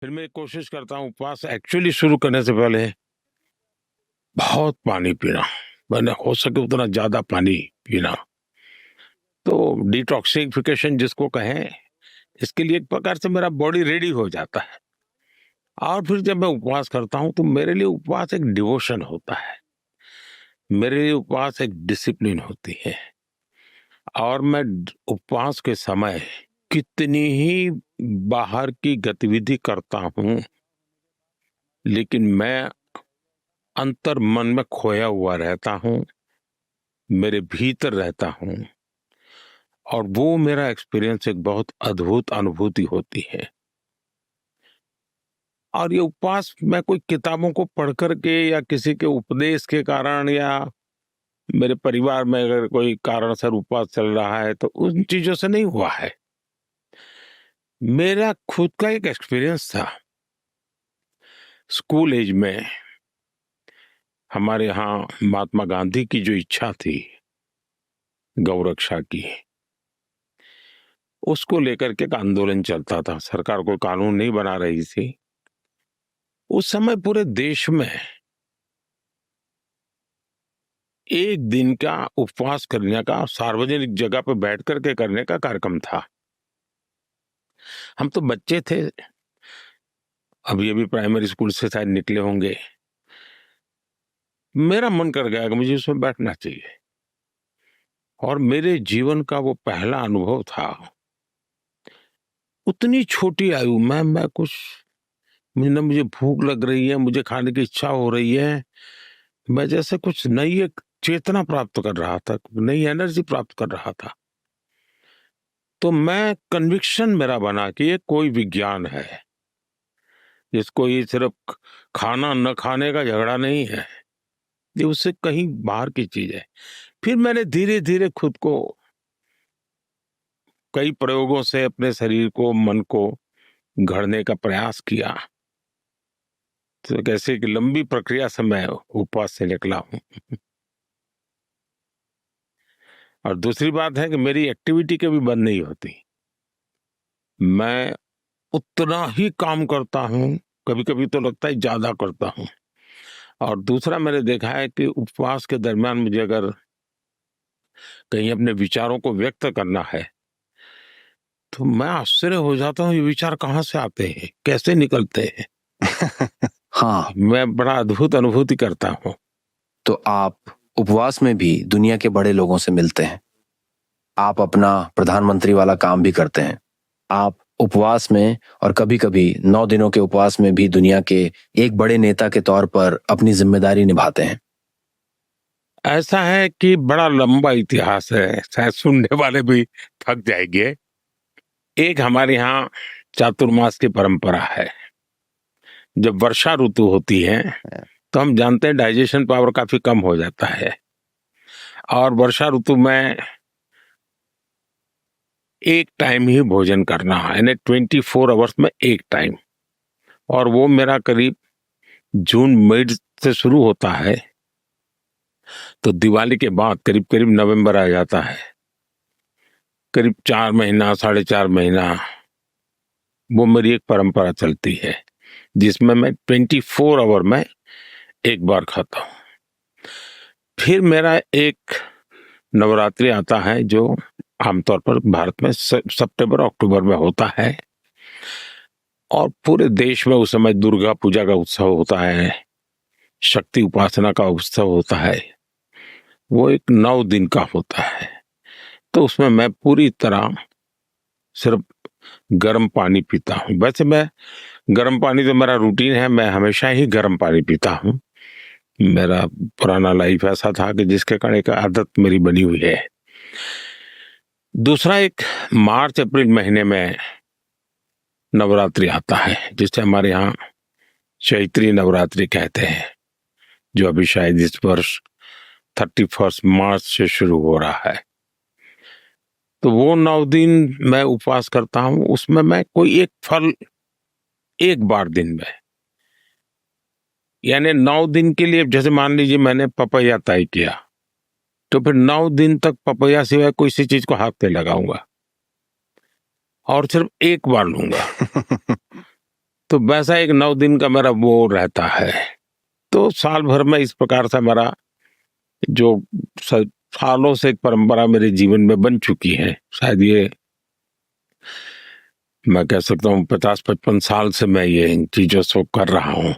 फिर मैं कोशिश करता हूँ उपवास एक्चुअली शुरू करने से पहले बहुत पानी पीना, मैंने हो सके उतना ज्यादा पानी पीना। तो डिटॉक्सिफिकेशन जिसको कहें, इसके लिए एक प्रकार से मेरा बॉडी रेडी हो जाता है। और फिर जब मैं उपवास करता हूँ तो मेरे लिए उपवास एक डिवोशन होता है, मेरे लिए उपवास एक डिसिप्लिन होती है। और मैं उपवास के समय कितनी ही बाहर की गतिविधि करता हूँ, लेकिन मैं अंतर मन में खोया हुआ रहता हूँ, मेरे भीतर रहता हूँ। और वो मेरा एक्सपीरियंस एक बहुत अद्भुत अनुभूति होती है। और ये उपवास मैं कोई किताबों को पढ़ करके या किसी के उपदेश के कारण या मेरे परिवार में अगर कोई कारणसर उपवास चल रहा है तो उन चीजों से नहीं हुआ है। मेरा खुद का एक एक्सपीरियंस था। स्कूल एज में हमारे यहाँ महात्मा गांधी की जो इच्छा थी गौ रक्षा की, उसको लेकर के एक आंदोलन चलता था। सरकार कोई कानून नहीं बना रही थी उस समय। पूरे देश में एक दिन का उपवास करने का, सार्वजनिक जगह पर बैठ करके करने का कार्यक्रम था। हम तो बच्चे थे, अभी प्राइमरी स्कूल से शायद निकले होंगे। मेरा मन कर गया कि मुझे उसमें बैठना चाहिए। और मेरे जीवन का वो पहला अनुभव था। उतनी छोटी आयु में मैं कुछ, मुझे भूख लग रही है, मुझे खाने की इच्छा हो रही है, मैं जैसे कुछ नई एक चेतना प्राप्त कर रहा था, नई एनर्जी प्राप्त कर रहा था। तो मैं कन्विक्शन मेरा बना कि ये कोई विज्ञान है, इसको ये सिर्फ खाना न खाने का झगड़ा नहीं है, ये उससे कहीं बाहर की चीज है। फिर मैंने धीरे धीरे खुद को कई प्रयोगों से अपने शरीर को, मन को गढ़ने का प्रयास किया। तो कैसे कि लंबी प्रक्रिया से मैं उपवास से निकला हूं। और दूसरी बात है कि मेरी एक्टिविटी कभी बंद नहीं होती, मैं उतना ही काम करता हूं, कभी कभी तो लगता है ज्यादा करता हूं। और दूसरा मैंने देखा है कि उपवास के दरमियान मुझे अगर कहीं अपने विचारों को व्यक्त करना है तो मैं आश्चर्य हो जाता हूँ, ये विचार कहाँ से आते हैं, कैसे निकलते हैं। हाँ, मैं बड़ा अद्भुत अनुभूति करता हूँ। तो आप उपवास में भी दुनिया के बड़े लोगों से मिलते हैं, आप अपना प्रधानमंत्री वाला काम भी करते हैं, आप उपवास में और कभी-कभी 9 दिनों के उपवास में भी दुनिया के एक बड़े नेता के तौर पर अपनी जिम्मेदारी निभाते हैं। ऐसा है कि बड़ा लंबा इतिहास है, शायद सुनने वाले भी थक जाएंगे। एक हमारे यहाँ चातुर्मास की परंपरा है। जब वर्षा ऋतु होती है तो हम जानते हैं डाइजेशन पावर काफी कम हो जाता है। और वर्षा ऋतु में एक टाइम ही भोजन करना है, यानी 24 आवर्स में एक टाइम। और वो मेरा करीब जून मिड से शुरू होता है, तो दिवाली के बाद करीब करीब नवंबर आ जाता है। करीब 4 महीना, 4.5 महीना वो मेरी एक परंपरा चलती है, जिसमें मैं 24 आवर में एक बार खाता हूँ। फिर मेरा एक नवरात्रि आता है जो आमतौर पर भारत में सितंबर अक्टूबर में होता है। और पूरे देश में उस समय दुर्गा पूजा का उत्सव होता है, शक्ति उपासना का उत्सव होता है। वो एक 9 दिन का होता है। तो उसमें मैं पूरी तरह सिर्फ गर्म पानी पीता हूँ। वैसे मैं गर्म पानी तो मेरा रूटीन है, मैं हमेशा ही गर्म पानी पीता हूँ। मेरा पुराना लाइफ ऐसा था कि जिसके कारण एक आदत मेरी बनी हुई है। दूसरा, एक मार्च अप्रैल महीने में नवरात्रि आता है, जिसे हमारे यहाँ चैत्री नवरात्रि कहते हैं, जो अभी शायद इस वर्ष 31 मार्च से शुरू हो रहा है। तो वो 9 दिन मैं उपवास करता हूँ। उसमें मैं कोई एक फल एक बार दिन में, यानी 9 दिन के लिए, जैसे मान लीजिए मैंने पपैया तय किया, तो फिर 9 दिन तक पपैया सिवाय कोई सी चीज को हाथ नहीं लगाऊंगा और सिर्फ एक बार लूंगा। तो वैसा एक 9 दिन का मेरा वो रहता है। तो साल भर में इस प्रकार से मेरा जो सालों से एक परंपरा मेरे जीवन में बन चुकी है, शायद ये मैं कह सकता हूँ 50-55 साल से मैं ये इन चीजों से कर रहा हूँ।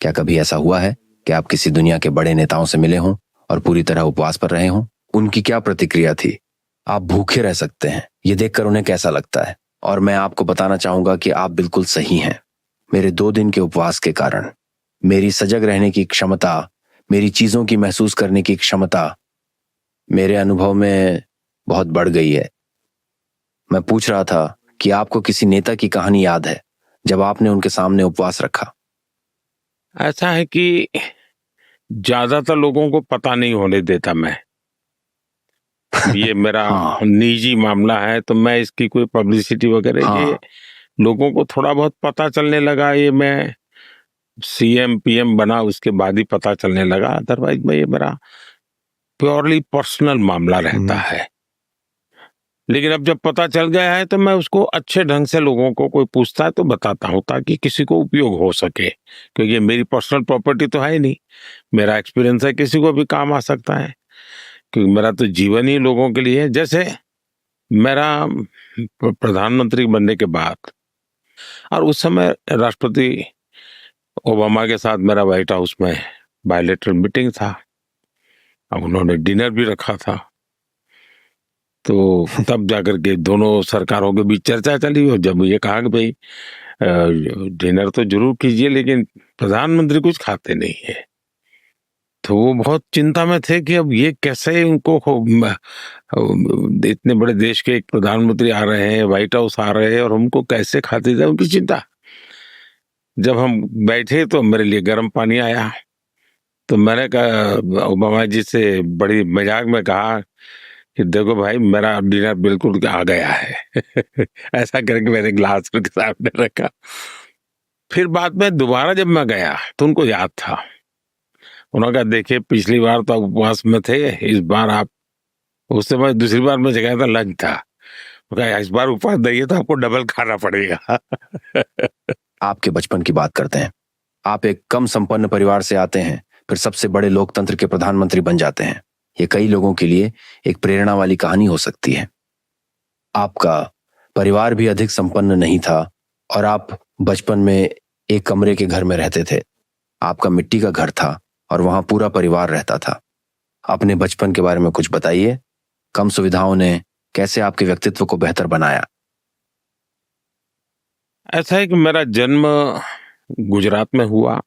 क्या कभी ऐसा हुआ है कि आप किसी दुनिया के बड़े नेताओं से मिले हों और पूरी तरह उपवास पर रहे हों? उनकी क्या प्रतिक्रिया थी? आप भूखे रह सकते हैं, ये देखकर उन्हें कैसा लगता है? और मैं आपको बताना चाहूंगा कि आप बिल्कुल सही हैं। मेरे 2 दिन के उपवास के कारण मेरी सजग रहने की क्षमता, मेरी चीजों की महसूस करने की क्षमता मेरे अनुभव में बहुत बढ़ गई है। मैं पूछ रहा था कि आपको किसी नेता की कहानी याद है जब आपने उनके सामने उपवास रखा? ऐसा है कि ज्यादातर लोगों को पता नहीं होने देता मैं। ये मेरा हाँ, निजी मामला है, तो मैं इसकी कोई पब्लिसिटी वगैरह ये हाँ, लोगों को थोड़ा बहुत पता चलने लगा, ये मैं सीएम पीएम बना उसके बाद ही पता चलने लगा। अदरवाइज में ये मेरा प्योरली पर्सनल मामला रहता है। लेकिन अब जब पता चल गया है तो मैं उसको अच्छे ढंग से लोगों को कोई पूछता है तो बताता हूँ, ताकि किसी को उपयोग हो सके, क्योंकि ये मेरी पर्सनल प्रॉपर्टी तो है ही नहीं। मेरा एक्सपीरियंस है, किसी को भी काम आ सकता है, क्योंकि मेरा तो जीवन ही लोगों के लिए है। जैसे मेरा प्रधानमंत्री बनने के बाद और उस समय राष्ट्रपति ओबामा के साथ मेरा व्हाइट हाउस में बायलैटरल मीटिंग था। अब उन्होंने डिनर भी रखा था, तो तब जाकर के दोनों सरकारों के बीच चर्चा चली और जब ये कहा कि भाई डिनर तो जरूर कीजिए, लेकिन प्रधानमंत्री कुछ खाते नहीं है, तो वो बहुत चिंता में थे कि अब ये कैसे उनको इतने बड़े देश के एक प्रधानमंत्री आ रहे हैं, व्हाइट हाउस आ रहे हैं, और हमको कैसे खाते थे, उनकी चिंता। जब हम बैठे तो मेरे लिए गर्म पानी आया, तो मैंने कहा ओबामा जी से बड़ी मजाक में कहा कि देखो भाई, मेरा डिनर बिल्कुल आ गया है। ऐसा करके मैंने ग्लास उनके सामने रखा। फिर बाद में दोबारा जब मैं गया तो उनको याद था। उन्होंने कहा देखिए, पिछली बार तो आप उपवास में थे, इस बार आप, उस समय दूसरी बार मैं जगह था लंच था, कहा इस बार उपवास नहीं तो आपको डबल खाना पड़ेगा। आपके बचपन की बात करते हैं। आप एक कम संपन्न परिवार से आते हैं, फिर सबसे बड़े लोकतंत्र के प्रधानमंत्री बन जाते हैं। ये कई लोगों के लिए एक प्रेरणा वाली कहानी हो सकती है। आपका परिवार भी अधिक संपन्न नहीं था और आप बचपन में एक कमरे के घर में रहते थे। आपका मिट्टी का घर था और वहां पूरा परिवार रहता था। अपने बचपन के बारे में कुछ बताइए। कम सुविधाओं ने कैसे आपके व्यक्तित्व को बेहतर बनाया? ऐसा है कि मेरा जन्म गुजरात में हुआ,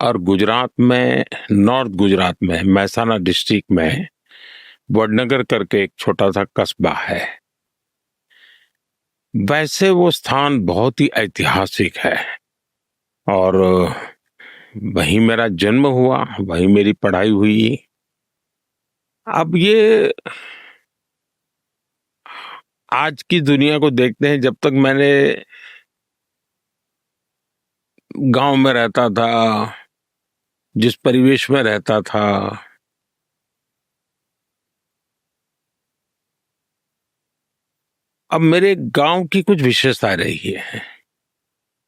और गुजरात में, नॉर्थ गुजरात में महसाना डिस्ट्रिक्ट में वडनगर करके एक छोटा सा कस्बा है। वैसे वो स्थान बहुत ही ऐतिहासिक है, और वहीं मेरा जन्म हुआ, वहीं मेरी पढ़ाई हुई। अब ये आज की दुनिया को देखते हैं, जब तक मैंने गांव में रहता था, जिस परिवेश में रहता था, अब मेरे गांव की कुछ विशेषता रही है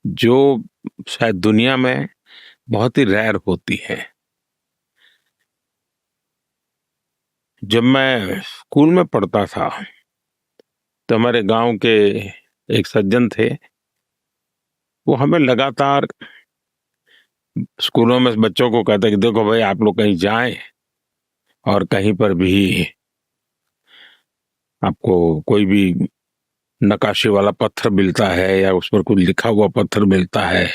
जो शायद दुनिया में बहुत ही रेयर होती है। जब मैं स्कूल में पढ़ता था तो हमारे गांव के एक सज्जन थे, वो हमें लगातार स्कूलों में बच्चों को कहते कि देखो भाई, आप लोग कहीं जाएं और कहीं पर भी आपको कोई भी नक्काशी वाला पत्थर मिलता है या उस पर कुछ लिखा हुआ पत्थर मिलता है,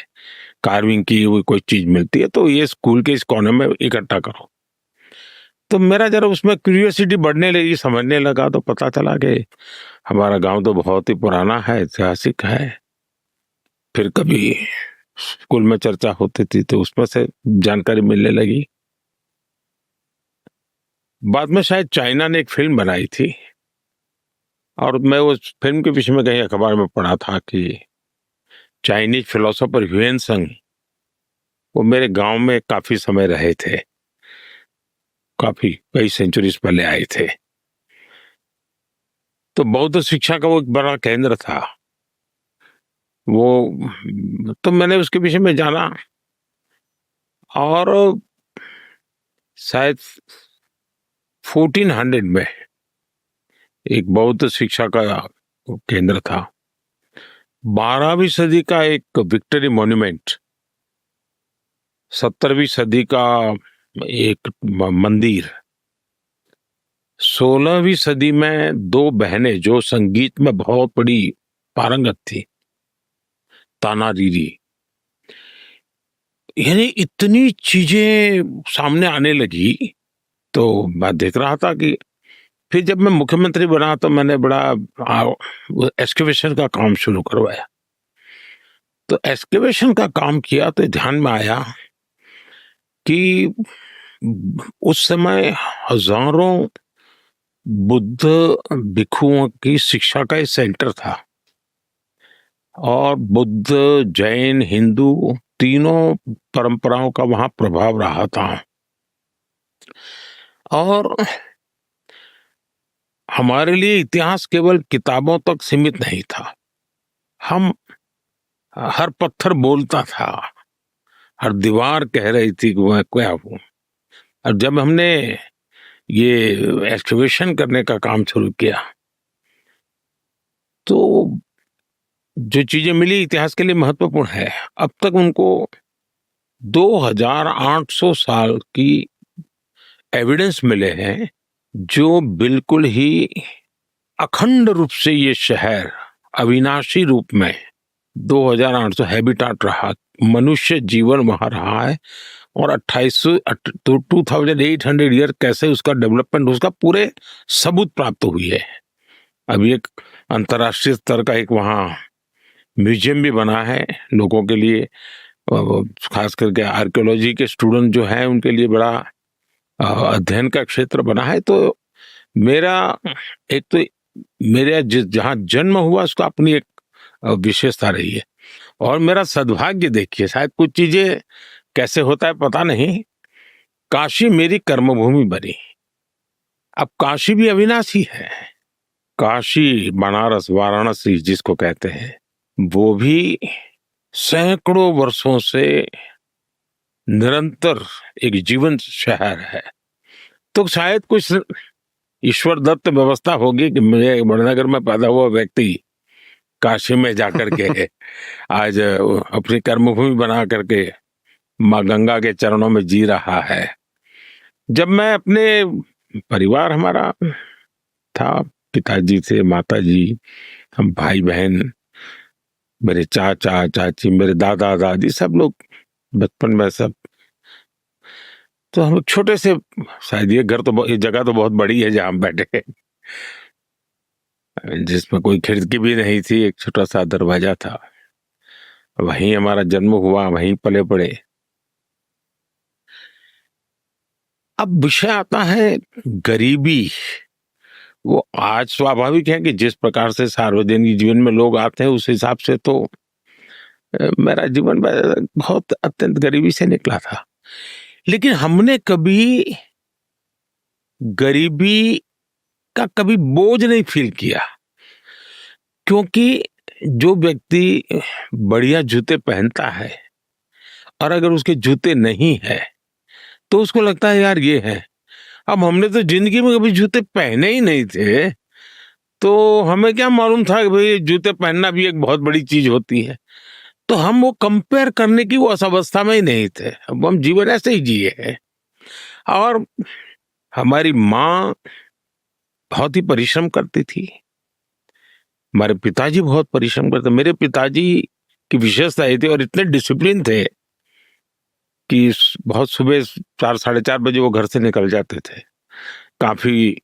कार्विंग की हुई कोई चीज मिलती है, तो ये स्कूल के इस कोने में इकट्ठा करो। तो मेरा जरा उसमें क्यूरियोसिटी बढ़ने लगी, समझने लगा, तो पता चला कि हमारा गांव तो बहुत ही पुराना है, ऐतिहासिक है। फिर कभी स्कूल में चर्चा होती थी तो उसमें से जानकारी मिलने लगी। बाद में शायद चाइना ने एक फिल्म बनाई थी, और मैं उस फिल्म के विषय में कहीं अखबार में पढ़ा था कि चाइनीज फिलोसोफर ह्यूएन संग वो मेरे गांव में काफी समय रहे थे, काफी कई सेंचुरीज पहले आए थे। तो बौद्ध शिक्षा का वो एक बड़ा केंद्र था। वो तो मैंने उसके विषय में जाना, और शायद 1400 में एक बौद्ध शिक्षा का केंद्र था। 12वीं सदी का एक विक्टोरी मॉन्यूमेंट, 17वीं सदी का एक मंदिर, 16वीं सदी में दो बहनें जो संगीत में बहुत बड़ी पारंगत थी, ताना रीरी, यानी इतनी चीजें सामने आने लगी। तो मैं देख रहा था कि फिर जब मैं मुख्यमंत्री बना तो मैंने बड़ा एक्सकेवेशन का काम शुरू करवाया। तो एक्सकेवेशन का काम किया तो ध्यान में आया कि उस समय हजारों बुद्ध भिक्षुओं की शिक्षा का एक सेंटर था, और बुद्ध, जैन, हिंदू तीनों परंपराओं का वहां प्रभाव रहा था। और हमारे लिए इतिहास केवल किताबों तक सीमित नहीं था। हम हर पत्थर बोलता था, हर दीवार कह रही थी कि मैं क्या हूं। और जब हमने ये एक्सकवेशन करने का काम शुरू किया तो जो चीजें मिली इतिहास के लिए महत्वपूर्ण है। अब तक उनको 2800 साल की एविडेंस मिले हैं, जो बिल्कुल ही अखंड रूप से ये शहर अविनाशी रूप में 2800 हैबिटाट रहा, मनुष्य जीवन वहां रहा है। और 2800 ईयर कैसे उसका डेवलपमेंट, उसका पूरे सबूत प्राप्त हुई है। अभी एक अंतर्राष्ट्रीय स्तर का एक वहाँ म्यूजियम भी बना है लोगों के लिए, खास करके आर्कियोलॉजी के स्टूडेंट जो हैं उनके लिए बड़ा अध्ययन का क्षेत्र बना है। तो मेरा एक तो मेरा जहाँ जन्म हुआ उसका अपनी एक विशेषता रही है। और मेरा सद्भाग्य देखिए, शायद कुछ चीजें कैसे होता है पता नहीं, काशी मेरी कर्मभूमि बनी। अब काशी भी अविनाशी है। काशी, बनारस, वाराणसी जिसको कहते हैं, वो भी सैकड़ों वर्षों से निरंतर एक जीवंत शहर है। तो शायद कुछ ईश्वर दत्त व्यवस्था होगी कि मेरे बड़नगर में पैदा हुआ व्यक्ति काशी में जाकर के आज अपनी कर्मभूमि बना करके माँ गंगा के चरणों में जी रहा है। जब मैं अपने परिवार हमारा था, पिताजी थे, माता जी, हम भाई बहन, मेरे चाचा चाची, मेरे दादा दादी, सब लोग बचपन में सब, तो हम छोटे से, शायद ये घर तो, ये जगह तो बहुत बड़ी है जहां हम बैठे हैं, जिसमें कोई खिड़की भी नहीं थी, एक छोटा सा दरवाजा था, वहीं हमारा जन्म हुआ, वहीं पले पड़े। अब विषय आता है गरीबी। वो आज स्वाभाविक है कि जिस प्रकार से सार्वजनिक जीवन में लोग आते हैं उस हिसाब से तो मेरा जीवन बहुत अत्यंत गरीबी से निकला था। लेकिन हमने कभी गरीबी का कभी बोझ नहीं फील किया, क्योंकि जो व्यक्ति बढ़िया जूते पहनता है और अगर उसके जूते नहीं है तो उसको लगता है यार ये है। अब हमने तो जिंदगी में कभी जूते पहने ही नहीं थे, तो हमें क्या मालूम था कि भाई जूते पहनना भी एक बहुत बड़ी चीज होती है। तो हम वो कंपेयर करने की वो अवस्था में ही नहीं थे। अब हम जीवन ऐसे ही जिए हैं। और हमारी माँ बहुत ही परिश्रम करती थी, हमारे पिताजी बहुत परिश्रम करते। मेरे पिताजी की विशेषता ये थी और इतने डिसिप्लिन थे कि बहुत सुबह 4 साढ़े 4 बजे वो घर से निकल जाते थे। काफी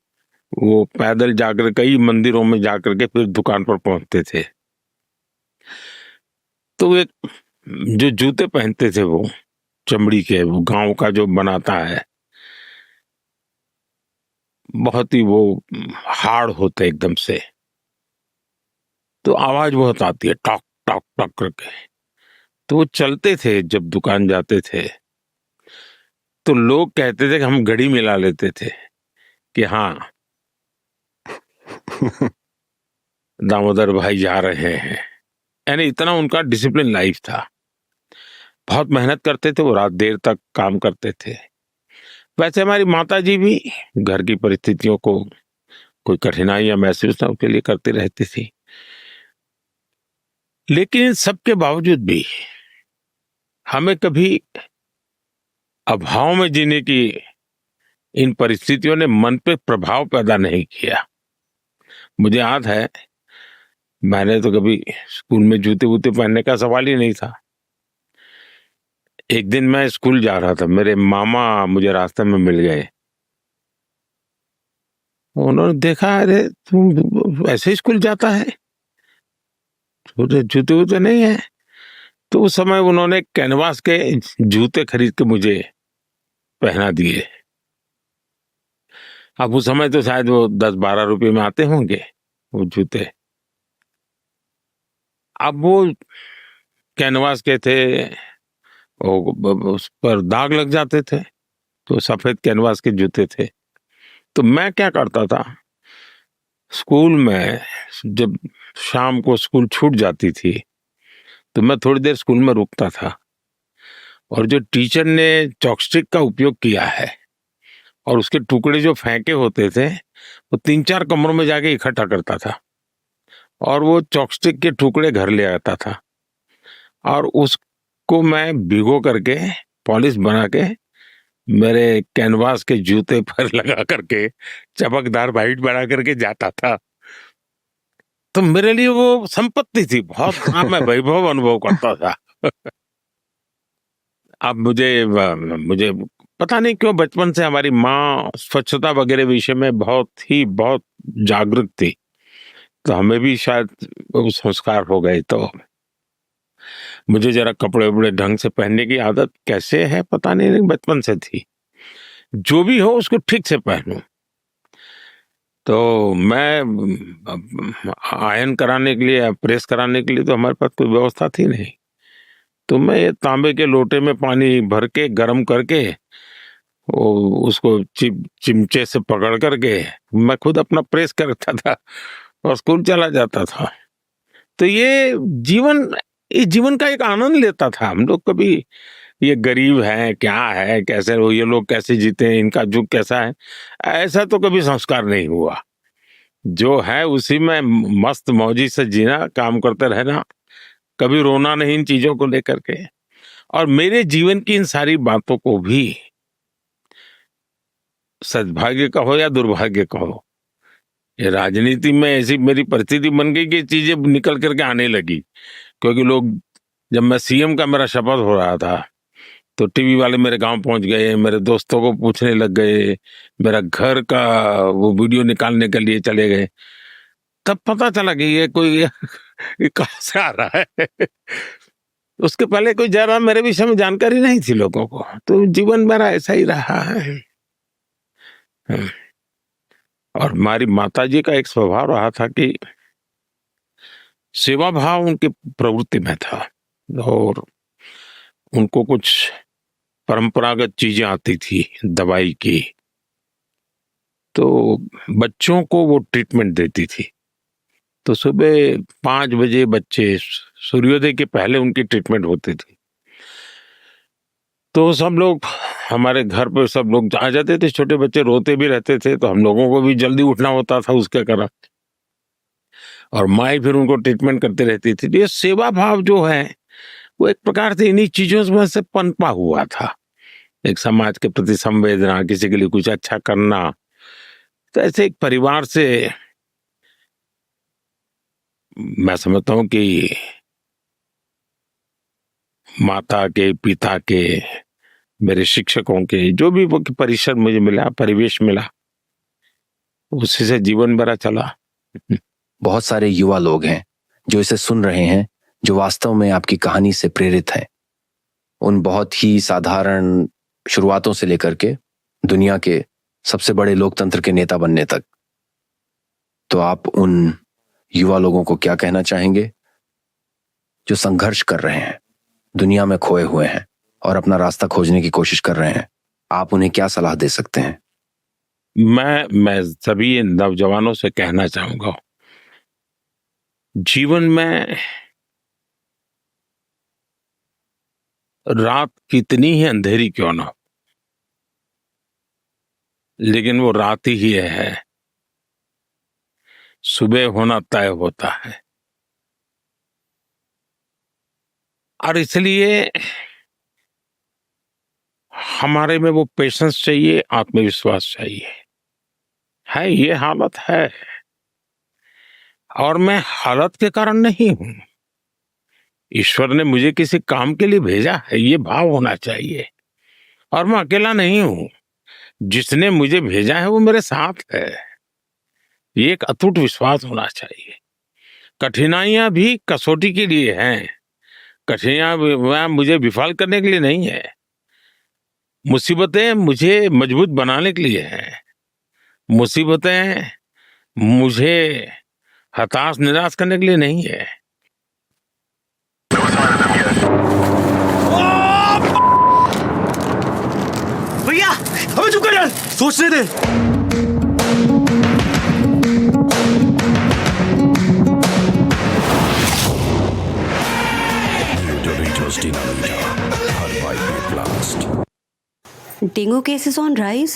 वो पैदल जाकर कई मंदिरों में जाकर के फिर दुकान पर पहुंचते थे। तो एक जो जूते पहनते थे वो चमड़ी के, वो गांव का जो बनाता है, बहुत ही वो हार्ड होते एकदम से, तो आवाज बहुत आती है टॉक टॉक टॉक करके। तो वो चलते थे जब दुकान जाते थे, तो लोग कहते थे कि हम घड़ी मिला लेते थे कि हाँ दामोदर भाई जा रहे हैं। यानी इतना उनका डिसिप्लिन लाइफ था। बहुत मेहनत करते थे, वो रात देर तक काम करते थे। वैसे हमारी माताजी भी घर की परिस्थितियों को कोई कठिनाइयां महसूस ना उसके लिए करती रहती थी। लेकिन इन सब के बावजूद भी हमें कभी अभाव में जीने की इन परिस्थितियों ने मन पे प्रभाव पैदा नहीं किया। मुझे याद है, मैंने तो कभी स्कूल में जूते वूते पहनने का सवाल ही नहीं था। एक दिन मैं स्कूल जा रहा था, मेरे मामा मुझे रास्ते में मिल गए। उन्होंने देखा, अरे तुम ऐसे स्कूल जाता है, जूते वूते नहीं है? तो उस समय उन्होंने कैनवास के जूते खरीद के मुझे पहना दिए। अब उस समय तो शायद वो 10-12 रुपए में आते होंगे वो जूते। अब वो कैनवास के थे, उस पर दाग लग जाते थे, तो सफेद कैनवास के जूते थे। तो मैं क्या करता था, स्कूल में जब शाम को स्कूल छूट जाती थी तो मैं थोड़ी देर स्कूल में रुकता था, और जो टीचर ने चॉकस्टिक का उपयोग किया है और उसके टुकड़े जो फेंके होते थे, वो 3-4 कमरों में जाके इकट्ठा करता था और वो चॉकस्टिक के टुकड़े घर ले आता था, और उसको मैं भिगो करके पॉलिश बना के मेरे कैनवास के जूते पर लगा करके चमकदार वाइट बना करके जाता था। तो मेरे लिए वो संपत्ति थी, बहुत बड़ा मैं वैभव अनुभव करता था। अब मुझे पता नहीं क्यों बचपन से हमारी माँ स्वच्छता वगैरह विषय में बहुत जागरूक थी, तो हमें भी शायद वो संस्कार हो गए। तो मुझे जरा कपड़े वपड़े ढंग से पहनने की आदत कैसे है पता नहीं, लेकिन बचपन से थी। जो भी हो उसको ठीक से पहनूं। तो मैं आयन कराने के लिए या प्रेस कराने के लिए तो हमारे पास कोई व्यवस्था थी नहीं। तो मैं ये तांबे के लोटे में पानी भर के गर्म करके वो उसको चिमचे से पकड़ करके मैं खुद अपना प्रेस करता था और स्कूल चला जाता था। तो ये जीवन का एक आनंद लेता था। हम लोग कभी ये गरीब है, क्या है, कैसे ये लोग कैसे जीते हैं, इनका युग कैसा है, ऐसा तो कभी संस्कार नहीं हुआ। जो है उसी में मस्त मौजी से जीना, काम करते रहना, कभी रोना नहीं इन चीजों को लेकर के। और मेरे जीवन की इन सारी बातों को भी सद्भाग्य कहो या दुर्भाग्य कहो, ये राजनीति में ऐसी मेरी परिस्थिति बन गई कि चीजें निकल करके आने लगी। क्योंकि लोग, जब मैं सीएम का मेरा शपथ हो रहा था तो टीवी वाले मेरे गांव पहुंच गए, मेरे दोस्तों को पूछने लग गए, मेरा घर का वो वीडियो निकालने के लिए चले गए। तब पता चला कि ये कोई ये कहां से आ रहा है। उसके पहले कोई ज्यादा मेरे विषय में जानकारी नहीं थी लोगों को। तो जीवन मेरा ऐसा ही रहा है। और हमारी माताजी का एक स्वभाव रहा था कि सेवा भाव उनकी प्रवृत्ति में था, और उनको कुछ परंपरागत चीजें आती थी दवाई की, तो बच्चों को वो ट्रीटमेंट देती थी। तो सुबह 5 बजे बच्चे, सूर्योदय के पहले उनकी ट्रीटमेंट होती थी। तो सब लोग, हमारे घर पे सब लोग आ जाते थे, छोटे बच्चे रोते भी रहते थे, तो हम लोगों को भी जल्दी उठना होता था उसके कारण, और माँ फिर उनको ट्रीटमेंट करते रहती थी। तो ये सेवा भाव जो है वो एक प्रकार से इन्हीं चीजों में से पनपा हुआ था। एक समाज के प्रति संवेदना, किसी के लिए कुछ अच्छा करना। तो ऐसे एक परिवार से मैं समझता हूँ कि माता के, पिता के, मेरे शिक्षकों के, जो भी वो परिसर मुझे मिला, परिवेश मिला, उसी से जीवन मेरा चला। बहुत सारे युवा लोग हैं जो इसे सुन रहे हैं, जो वास्तव में आपकी कहानी से प्रेरित हैं। उन बहुत ही साधारण शुरुआतों से लेकर के दुनिया के सबसे बड़े लोकतंत्र के नेता बनने तक। तो आप उन युवा लोगों को क्या कहना चाहेंगे जो संघर्ष कर रहे हैं, दुनिया में खोए हुए हैं और अपना रास्ता खोजने की कोशिश कर रहे हैं? आप उन्हें क्या सलाह दे सकते हैं? मैं सभी नौजवानों से कहना चाहूंगा, जीवन में रात कितनी ही अंधेरी क्यों ना हो, लेकिन वो रात ही है, सुबह होना तय होता है। और इसलिए हमारे में वो पेशेंस चाहिए, आत्मविश्वास चाहिए। है, ये हालत है, और मैं हालत के कारण नहीं हूं। ईश्वर ने मुझे किसी काम के लिए भेजा है, ये भाव होना चाहिए। और मैं अकेला नहीं हूं, जिसने मुझे भेजा है वो मेरे साथ है, ये एक अटूट विश्वास होना चाहिए। कठिनाइयां भी कसौटी के लिए हैं, कठिनाइयां मुझे विफल करने के लिए नहीं है, मुसीबतें मुझे मजबूत बनाने के लिए हैं, मुसीबतें मुझे हताश निराश करने के लिए नहीं है। भैया हमें चुप कर यार, सोचने दे। Doritos Dinamita, hot bite blast. Dengue cases on rise?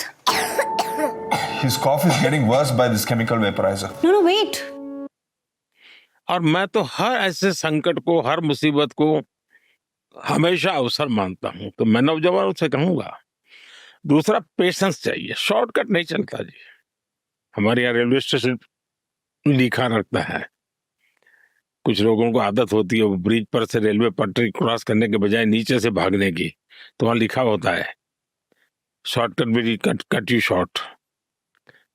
His cough is getting worse by this chemical vaporizer. No, wait. और मैं तो हर ऐसे संकट को, हर मुसीबत को हमेशा अवसर मानता हूं। तो मैं नौजवानों से कहूंगा, दूसरा पेशेंस चाहिए, शॉर्टकट नहीं चलता जी। हमारे यहाँ रेलवे स्टेशन लिखा रखता है, कुछ लोगों को आदत होती है वो ब्रिज पर से रेलवे पटरी क्रॉस करने के बजाय नीचे से भागने की, तो वहां लिखा होता है shortcut will cut you short.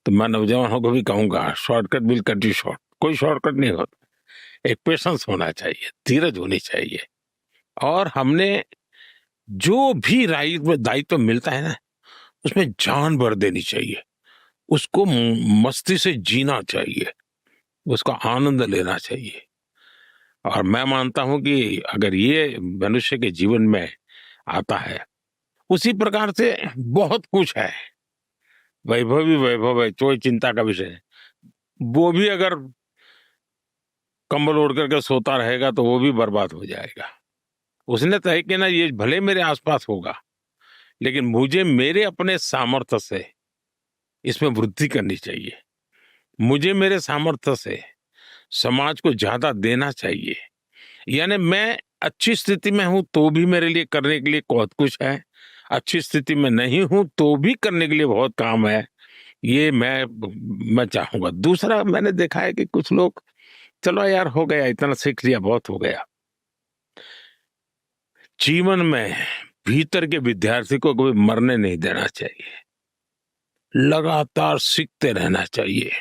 तो मैं नौजवानों को भी कहूंगा, shortcut will cut you short. कोई शॉर्टकट नहीं होता, एक पेशेंस होना चाहिए, धीरज होनी चाहिए। और हमने जो भी दायित्व मिलता है ना, उसमें जान भर देनी चाहिए, उसको मस्ती से जीना चाहिए, उसका आनंद लेना चाहिए। और मैं मानता हूं कि अगर ये मनुष्य के जीवन में आता है, उसी प्रकार से बहुत कुछ है, वैभव ही वैभव है, कोई चिंता का विषय है। वो भी अगर कंबल ओढ़ करके सोता रहेगा तो वो भी बर्बाद हो जाएगा। उसने तय किया ना, ये भले मेरे आसपास होगा, लेकिन मुझे मेरे अपने सामर्थ्य से इसमें वृद्धि करनी चाहिए। मुझे मेरे सामर्थ्य से समाज को ज्यादा देना चाहिए। यानी मैं अच्छी स्थिति में हूं तो भी मेरे लिए करने के लिए बहुत कुछ है, अच्छी स्थिति में नहीं हूं तो भी करने के लिए बहुत काम है। ये मैं चाहूंगा। दूसरा, मैंने देखा है कि कुछ लोग, चलो यार हो गया, इतना सीख लिया, बहुत हो गया। जीवन में भीतर के विद्यार्थी को कभी मरने नहीं देना चाहिए, लगातार सीखते रहना चाहिए।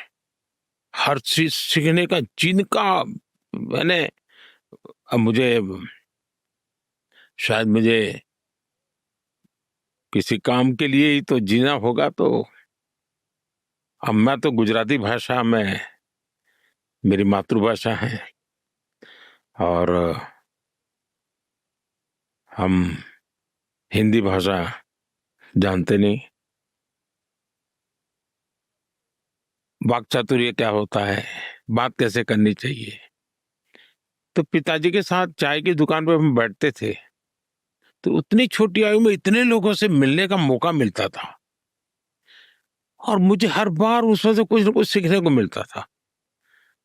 हर चीज सीखने का जिनका मैंने, अब शायद मुझे किसी काम के लिए ही तो जीना होगा, तो अब मैं तो गुजराती भाषा में, मेरी मातृभाषा है, और हम हिंदी भाषा जानते नहीं। वाक चातुर्य क्या होता है, बात कैसे करनी चाहिए। तो पिताजी के साथ चाय की दुकान पर हम बैठते थे, तो उतनी छोटी आयु में इतने लोगों से मिलने का मौका मिलता था, और मुझे हर बार उसमें से कुछ न कुछ सीखने को मिलता था।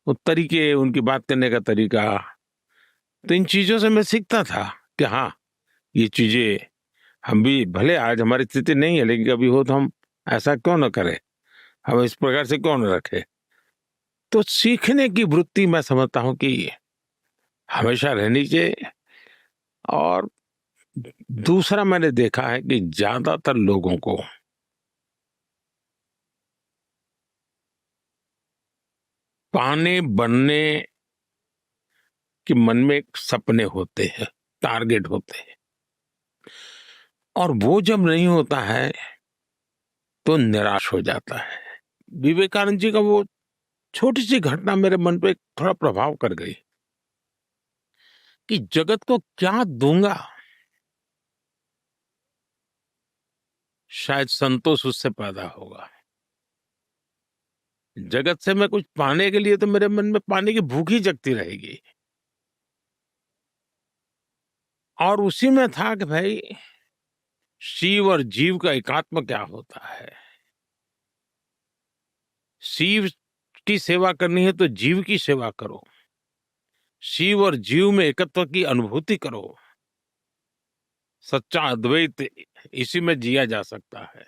वो तरीके, उनकी बात करने का तरीका, तो इन चीजों से मैं सीखता था कि हाँ, ये चीजें हम भी, भले आज हमारी स्थिति नहीं है, लेकिन कभी हो तो हम ऐसा क्यों न करें, हम इस प्रकार से क्यों न रखें। तो सीखने की वृत्ति मैं समझता हूं कि हमेशा रहनी चाहिए। और दूसरा, मैंने देखा है कि ज्यादातर लोगों को पाने बनने के मन में एक सपने होते हैं, टारगेट होते हैं, और वो जब नहीं होता है तो निराश हो जाता है। विवेकानंद जी का वो छोटी सी घटना मेरे मन पे थोड़ा प्रभाव कर गई कि जगत को क्या दूंगा, शायद संतोष उससे पैदा होगा। जगत से मैं कुछ पाने के लिए तो मेरे मन में पाने की भूख ही जगती रहेगी। और उसी में था कि भाई शिव और जीव का एकात्म क्या होता है। शिव की सेवा करनी है तो जीव की सेवा करो, शिव और जीव में एकत्व की अनुभूति करो, सच्चा अद्वैत इसी में जिया जा सकता है।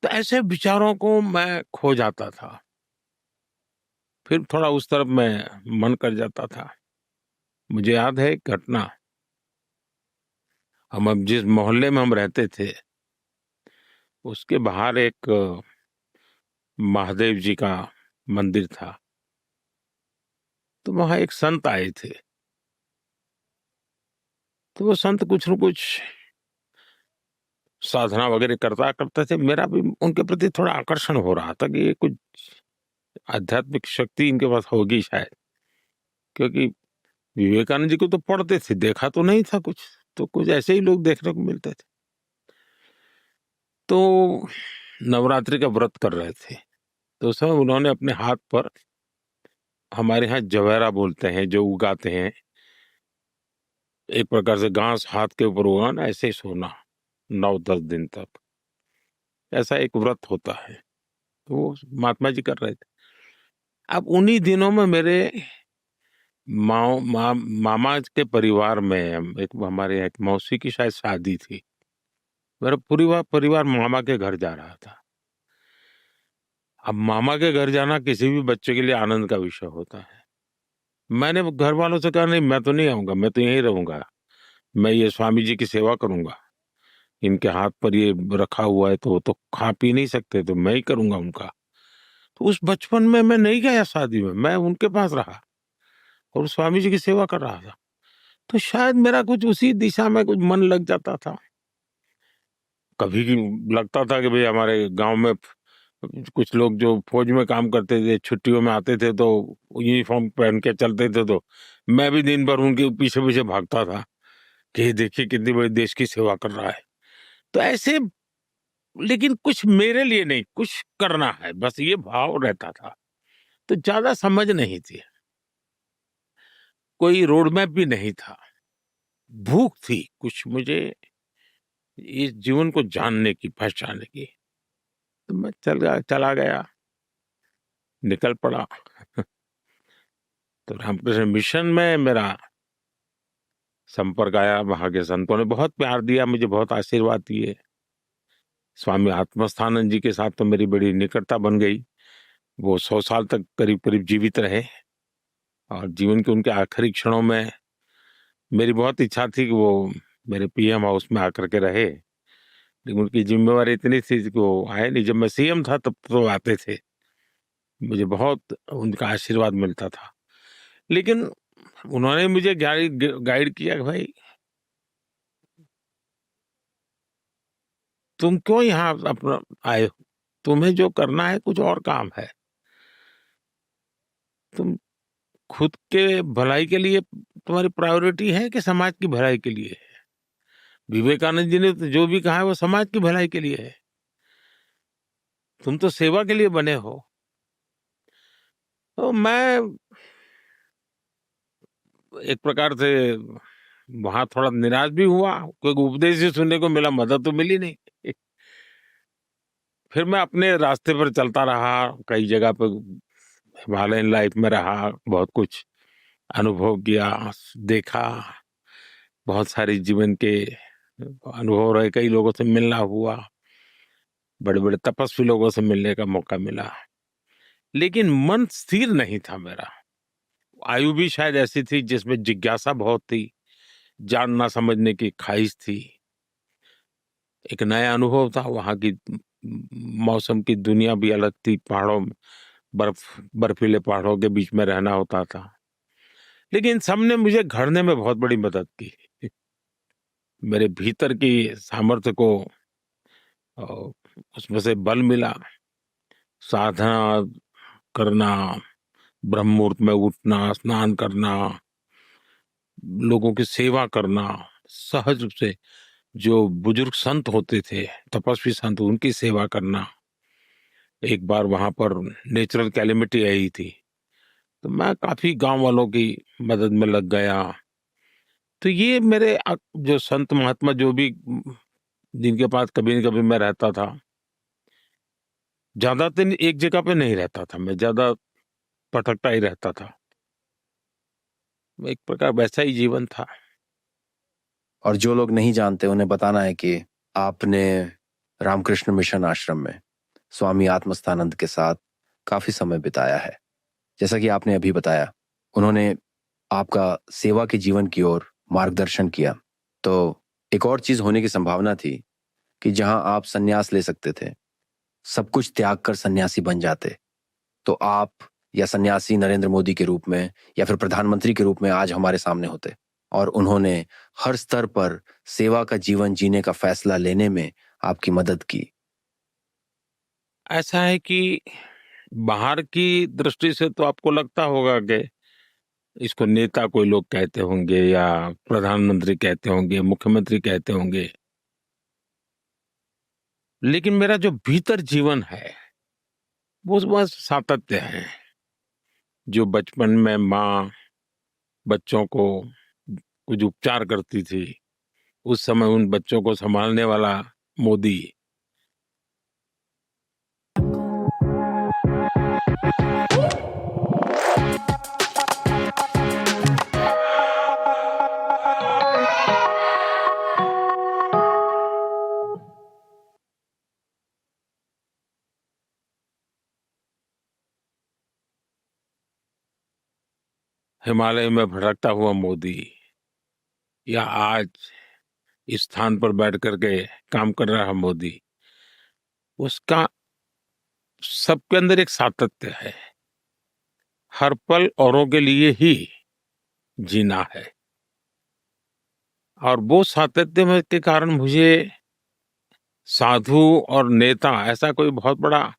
तो ऐसे विचारों को मैं खो जाता था, फिर थोड़ा उस तरफ मैं मन कर जाता था। मुझे याद है एक घटना, हम अब जिस मोहल्ले में हम रहते थे उसके बाहर एक महादेव जी का मंदिर था। तो वहां एक संत आए थे। तो वो संत कुछ न कुछ साधना वगैरह करता करते थे। मेरा भी उनके प्रति थोड़ा आकर्षण हो रहा था कि ये कुछ आध्यात्मिक शक्ति इनके पास होगी शायद, क्योंकि विवेकानंद जी को तो पढ़ते थे, देखा तो नहीं था कुछ, तो कुछ ऐसे ही लोग देखने को मिलते थे। तो नवरात्रि का व्रत कर रहे थे, तो उस समय उन्होंने अपने हाथ पर, हमारे यहाँ जवेरा बोलते हैं जो उगाते हैं, एक प्रकार से घास हाथ के ऊपर उगाना, ऐसे ही सोना 9-10 दिन तक, ऐसा एक व्रत होता है। तो वो महात्मा जी कर रहे थे। अब उन्हीं दिनों में मेरे मामा के परिवार में एक हमारे यहाँ एक मौसी की शायद शादी थी। मेरा पूरा परिवार मामा के घर जा रहा था। अब मामा के घर जाना किसी भी बच्चे के लिए आनंद का विषय होता है। मैंने घर वालों से कहा नहीं, मैं तो नहीं आऊंगा, मैं तो यहीं रहूंगा, मैं ये स्वामी जी की सेवा करूंगा, इनके हाथ पर ये रखा हुआ है तो वो तो खा पी नहीं सकते, तो मैं ही करूंगा उनका। तो उस बचपन में मैं नहीं गया शादी में, मैं उनके पास रहा और स्वामी जी की सेवा कर रहा था। तो शायद मेरा कुछ उसी दिशा में कुछ मन लग जाता था। कभी लगता था कि भाई हमारे गांव में कुछ लोग जो फौज में काम करते थे, छुट्टियों में आते थे तो यूनिफॉर्म पहन के चलते थे, तो मैं भी दिन भर उनके पीछे पीछे भागता था कि ये देखिए कितनी बड़ी देश की सेवा कर रहा है। तो ऐसे, लेकिन कुछ मेरे लिए नहीं, कुछ करना है, बस ये भाव रहता था। तो ज्यादा समझ नहीं थी, कोई रोड मैप भी नहीं था, भूख थी कुछ मुझे इस जीवन को जानने की, पहचानने की। तो मैं चला गया, निकल पड़ा। तो रामकृष्ण मिशन में मेरा संपर्क आया। वहां के संतों ने बहुत प्यार दिया, मुझे बहुत आशीर्वाद दिए। स्वामी आत्मस्थानंद जी के साथ तो मेरी बड़ी निकटता बन गई। वो 100 साल तक करीब करीब जीवित रहे और जीवन के उनके आखिरी क्षणों में मेरी बहुत इच्छा थी कि वो मेरे पीएम हाउस में आकर के रहे, लेकिन उनकी जिम्मेवारी इतनी थी कि वो आए नहीं। जब मैं सीएम था तब तो आते थे, मुझे बहुत उनका आशीर्वाद मिलता था। लेकिन उन्होंने मुझे गाइड किया कि भाई तुम क्यों यहाँ अपना आए हो, तुम्हें जो करना है कुछ और काम है। तुम खुद के भलाई के लिए तुम्हारी प्रायोरिटी है कि समाज की भलाई के लिए है। विवेकानंद जी ने तो जो भी कहा है वो समाज की भलाई के लिए है, तुम तो सेवा के लिए बने हो। तो मैं एक प्रकार से वहां थोड़ा निराश भी हुआ, क्योंकि उपदेश ही सुनने को मिला, मदद तो मिली नहीं। फिर मैं अपने रास्ते पर चलता रहा, कई जगह पर हिमालयन लाइफ में रहा, बहुत कुछ अनुभव किया, देखा, बहुत सारी जीवन के अनुभव रहे, कई लोगों से मिलना हुआ, बड़े बड़े तपस्वी लोगों से मिलने का मौका मिला। लेकिन मन स्थिर नहीं था मेरा। आयु भी शायद ऐसी थी जिसमें जिज्ञासा बहुत थी, जानना समझने की ख्वाहिश थी। एक नया अनुभव था, वहां की मौसम की दुनिया भी अलग थी, पहाड़ों में बर्फीले पहाड़ों के बीच में रहना होता था। लेकिन सबने मुझे घड़ने में बहुत बड़ी मदद की, मेरे भीतर की सामर्थ्य को उसमें से बल मिला। साधना करना, ब्रह्म मुहूर्त में उठना, स्नान करना, लोगों की सेवा करना, सहज रूप से जो बुजुर्ग संत होते थे, तपस्वी संत, उनकी सेवा करना। एक बार वहां पर नेचुरल कैलेमिटी आई थी, तो मैं काफी गांव वालों की मदद में लग गया। तो ये मेरे जो संत महात्मा जो भी जिनके पास कभी न कभी मैं रहता था, ज़्यादा दिन एक जगह पे नहीं रहता था मैं, ज़्यादा भटकता ही रहता था। एक प्रकार वैसा ही जीवन था। और जो लोग नहीं जानते उन्हें बताना है कि आपने रामकृष्ण मिशन आश्रम में स्वामी आत्मस्थानंद के साथ काफी समय बिताया है। जैसा कि आपने अभी बताया, उन्होंने आपका सेवा के जीवन की ओर मार्गदर्शन किया। तो एक और चीज होने की संभावना थी कि जहां आप संन्यास ले सकते थे, सब कुछ त्याग कर सन्यासी बन जाते, तो आप या सन्यासी नरेंद्र मोदी के रूप में या फिर प्रधानमंत्री के रूप में आज हमारे सामने होते। और उन्होंने हर स्तर पर सेवा का जीवन जीने का फैसला लेने में आपकी मदद की। ऐसा है कि बाहर की दृष्टि से तो आपको लगता होगा कि इसको नेता कोई लोग कहते होंगे या प्रधानमंत्री कहते होंगे, मुख्यमंत्री कहते होंगे। लेकिन मेरा जो भीतर जीवन है, वो बस सातत्य है। जो बचपन में माँ बच्चों को कुछ उपचार करती थी, उस समय उन बच्चों को संभालने वाला मोदी, हिमालय में भटकता हुआ मोदी, या आज इस स्थान पर बैठ करके काम कर रहा मोदी, उसका सबके अंदर एक सातत्य है। हर पल औरों के लिए ही जीना है। और वो सातत्य में के कारण मुझे साधु और नेता ऐसा कोई बहुत बड़ा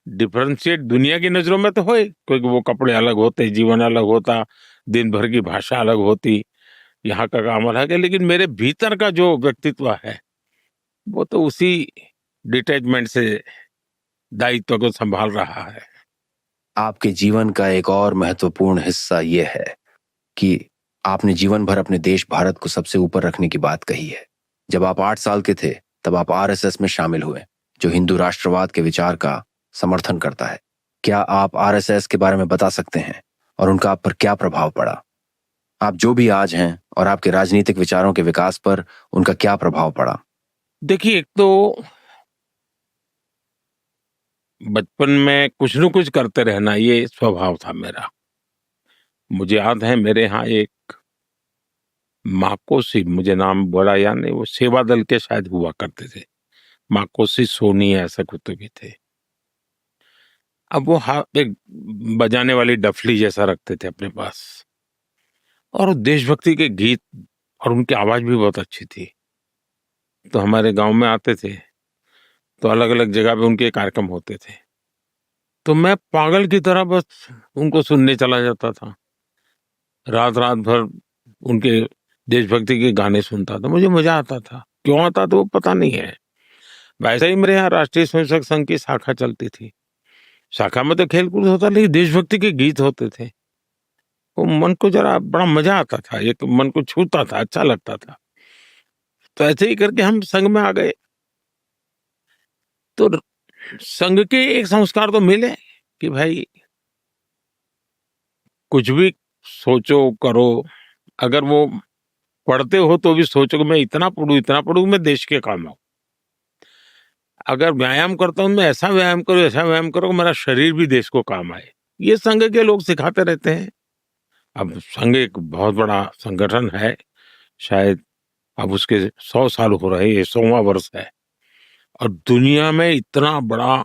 डिफरेंशिएट दुनिया की नजरों में तो होए, क्योंकि वो कपड़े अलग होते, जीवन अलग होता, दिन भर की भाषा अलग होती, यहाँ का काम अलग है, लेकिन मेरे भीतर का जो व्यक्तित्व है वो तो उसी डिटैचमेंट से दायित्व को संभाल रहा है। आपके जीवन का एक और महत्वपूर्ण हिस्सा यह है कि आपने जीवन भर अपने देश भारत को सबसे ऊपर रखने की बात कही है। जब आप 8 साल के थे तब आप आरएसएस में शामिल हुए, जो हिंदू राष्ट्रवाद के विचार का समर्थन करता है। क्या आप आरएसएस के बारे में बता सकते हैं और उनका आप पर क्या प्रभाव पड़ा? आप जो भी आज हैं और आपके राजनीतिक विचारों के विकास पर उनका क्या प्रभाव पड़ा? देखिए, एक तो बचपन में कुछ न कुछ करते रहना ये स्वभाव था मेरा। मुझे याद है मेरे यहाँ एक माकोसी, मुझे नाम बड़ा याद नहीं, वो सेवा दल के शायद हुआ करते थे, माकोसी सोनी ऐसा कुछ तो भी थे। अब वो एक बजाने वाली डफली जैसा रखते थे अपने पास, और देशभक्ति के गीत, और उनकी आवाज भी बहुत अच्छी थी। तो हमारे गांव में आते थे, तो अलग अलग जगह पे उनके कार्यक्रम होते थे, तो मैं पागल की तरह बस उनको सुनने चला जाता था। रात रात भर उनके देशभक्ति के गाने सुनता था, मुझे मजा आता था। क्यों आता था वो पता नहीं है। वैसे ही मेरे यहाँ राष्ट्रीय स्वयंसेवक संघ की शाखा चलती थी। शाखा में तो खेलकूद होता, लेकिन देशभक्ति के गीत होते थे। वो मन को जरा बड़ा मजा आता था, एक मन को छूता था, अच्छा लगता था। तो ऐसे ही करके हम संघ में आ गए। तो संघ के एक संस्कार तो मिले कि भाई कुछ भी सोचो करो, अगर वो पढ़ते हो तो भी सोचो कि मैं इतना पढ़ूं मैं देश के काम आऊं। अगर व्यायाम करता हूं मैं ऐसा व्यायाम करो कि मेरा शरीर भी देश को काम आए। ये संघ के लोग सिखाते रहते हैं। अब संघ एक बहुत बड़ा संगठन है, शायद अब उसके 100 साल हो रहे, ये 100वां वर्ष है। और दुनिया में इतना बड़ा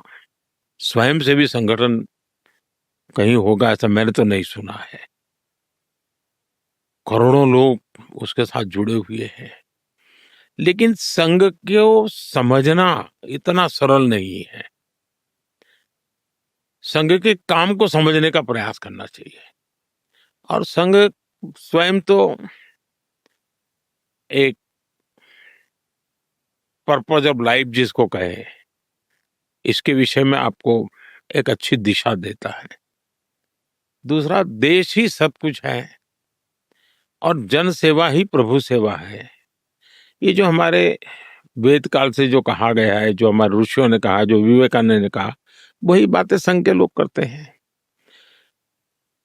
स्वयंसेवी संगठन कहीं होगा ऐसा मैंने तो नहीं सुना है। करोड़ों लोग उसके साथ जुड़े हुए हैं। लेकिन संघ को समझना इतना सरल नहीं है। संघ के काम को समझने का प्रयास करना चाहिए। और संघ स्वयं तो एक पर्पज ऑफ लाइफ जिसको कहे, इसके विषय में आपको एक अच्छी दिशा देता है। दूसरा, देश ही सब कुछ है। और जन सेवा ही प्रभु सेवा है। ये जो हमारे वेद काल से जो कहा गया है, जो हमारे ऋषियों ने कहा, जो विवेकानंद ने कहा, वही बातें संघ के लोग करते हैं।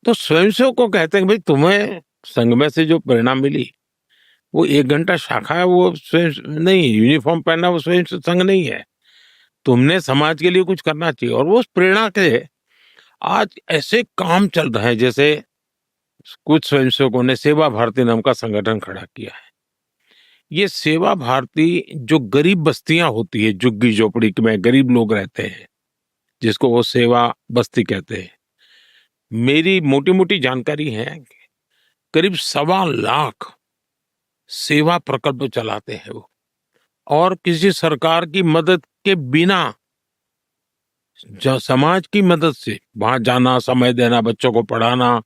तो स्वयंसेवक को कहते हैं भाई तुम्हें संघ में से जो प्रेरणा मिली वो 1 घंटा शाखा है, वो स्वयं नहीं, यूनिफॉर्म पहनना वो स्वयं संघ नहीं है। तुमने समाज के लिए कुछ करना चाहिए। और वो उस प्रेरणा के आज ऐसे काम चल रहे हैं, जैसे कुछ स्वयंसेवकों ने सेवा भारती नाम का संगठन खड़ा किया है। ये सेवा भारती जो गरीब बस्तियां होती है, झुग्गी झोपड़ी में गरीब लोग रहते हैं, जिसको वो सेवा बस्ती कहते हैं, मेरी मोटी मोटी जानकारी है करीब 1.25 लाख सेवा प्रकल्प चलाते हैं वो, और किसी सरकार की मदद के बिना समाज की मदद से वहां जाना, समय देना, बच्चों को पढ़ाना,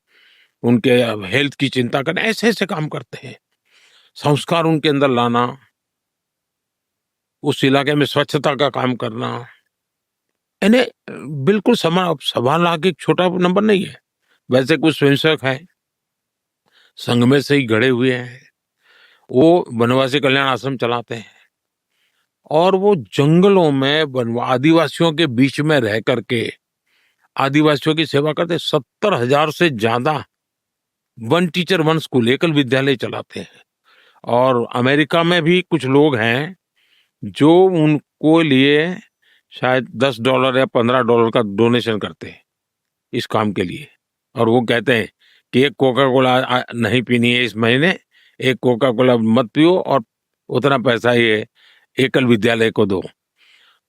उनके हेल्थ की चिंता करना, ऐसे ऐसे काम करते हैं। संस्कार उनके अंदर लाना, उस इलाके में स्वच्छता का काम करना, यानी बिल्कुल 1.25 लाख एक छोटा नंबर नहीं है। वैसे कुछ स्वयंसेवक है संघ में से ही गढ़े हुए हैं, वो वनवासी कल्याण आश्रम चलाते हैं, और वो जंगलों में आदिवासियों के बीच में रह करके आदिवासियों की सेवा करते। 70,000 से ज्यादा 1 टीचर 1 स्कूल, एकल विद्यालय चलाते हैं। और अमेरिका में भी कुछ लोग हैं जो उनको लिए शायद $10 या $15 का डोनेशन करते हैं इस काम के लिए, और वो कहते हैं कि एक कोका कोला नहीं पीनी है इस महीने, एक कोका कोला मत पियो, और उतना पैसा ये एकल विद्यालय को दो।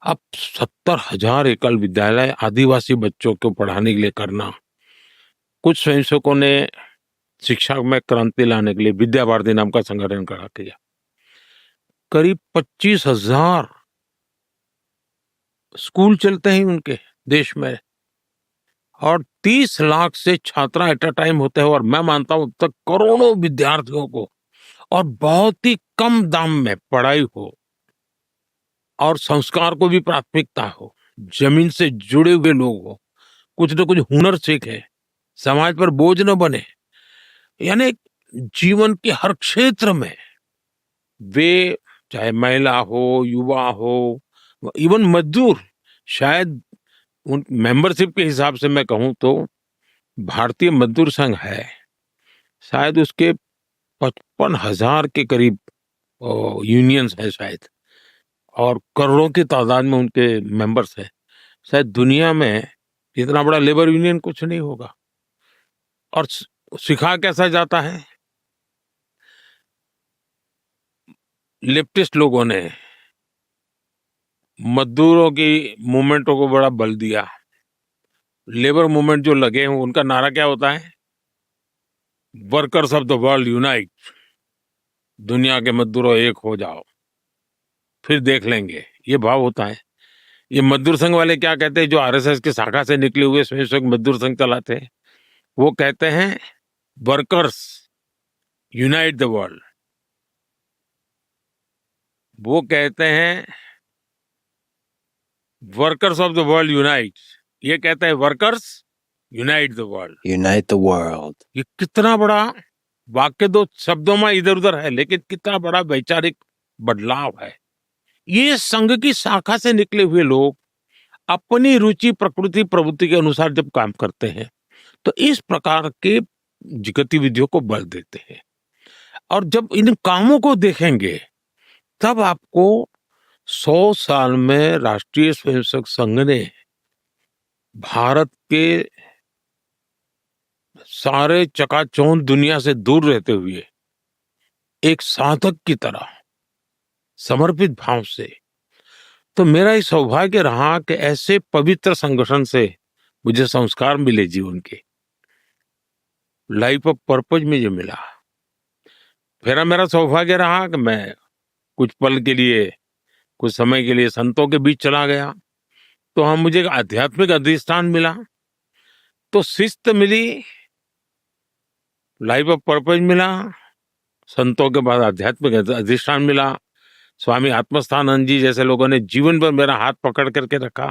अब 70,000 एकल विद्यालय आदिवासी बच्चों को पढ़ाने के लिए करना। कुछ स्वयंसेवकों ने शिक्षा में क्रांति लाने के लिए विद्या भारती नाम का संगठन खड़ा किया। करीब 25,000 स्कूल चलते हैं उनके देश में, और 30 लाख से छात्रा एट अ टाइम होते हैं। और मैं मानता हूं तक करोड़ों विद्यार्थियों को, और बहुत ही कम दाम में पढ़ाई हो, और संस्कार को भी प्राथमिकता हो, जमीन से जुड़े हुए लोग हो, कुछ न कुछ हुनर सीखे, समाज पर बोझ न बने, यानी जीवन के हर क्षेत्र में वे, चाहे महिला हो, युवा हो, इवन मजदूर, शायद उन मेंबरशिप के हिसाब से मैं कहूं तो भारतीय मजदूर संघ है, शायद उसके 55,000 के करीब यूनियंस है शायद, और करोड़ों की तादाद में उनके मेंबर्स हैं। शायद दुनिया में इतना बड़ा लेबर यूनियन कुछ नहीं होगा। और सिखा कैसा जाता है, लेफ्टिस्ट लोगों ने मजदूरों की मूवमेंटों को बड़ा बल दिया। लेबर मूवमेंट जो लगे हैं उनका नारा क्या होता है, workers of the world unite, दुनिया के मजदूरों एक हो जाओ, फिर देख लेंगे, ये भाव होता है। ये मजदूर संघ वाले क्या कहते हैं, जो आरएसएस की शाखा से निकले हुए स्वयंसेवक मजदूर संघ चलाते हैं, वो कहते हैं वर्कर्स यूनाइट द वर्ल्ड। वो कहते हैं workers of the world unite, ये कहते हैं workers unite the world. Unite the world. ये कितना बड़ा वाक्य, 2 शब्दों में इधर उधर है, लेकिन कितना बड़ा वैचारिक बदलाव है। ये संघ की शाखा से निकले हुए लोग अपनी रुचि, प्रकृति, प्रवृत्ति के अनुसार जब काम करते हैं तो इस प्रकार के गतिविधियों को बल देते हैं। और जब इन कामों को देखेंगे तब आपको 100 साल में राष्ट्रीय स्वयंसेवक संघ ने भारत के सारे चकाचौंध दुनिया से दूर रहते हुए एक साधक की तरह समर्पित भाव से, तो मेरा ये सौभाग्य रहा कि ऐसे पवित्र संगठन से मुझे संस्कार मिले जीवन के, लाइफ ऑफ पर्पज में जो मिला। फिर मेरा सौभाग्य रहा कि मैं कुछ पल के लिए, कुछ समय के लिए संतों के बीच चला गया, तो हम मुझे आध्यात्मिक अधिष्ठान मिला, तो शिस्त मिली, लाइफ ऑफ पर्पज मिला, संतों के बाद आध्यात्मिक अधिष्ठान मिला। स्वामी आत्मस्थानंद जी जैसे लोगों ने जीवन भर मेरा हाथ पकड़ करके रखा।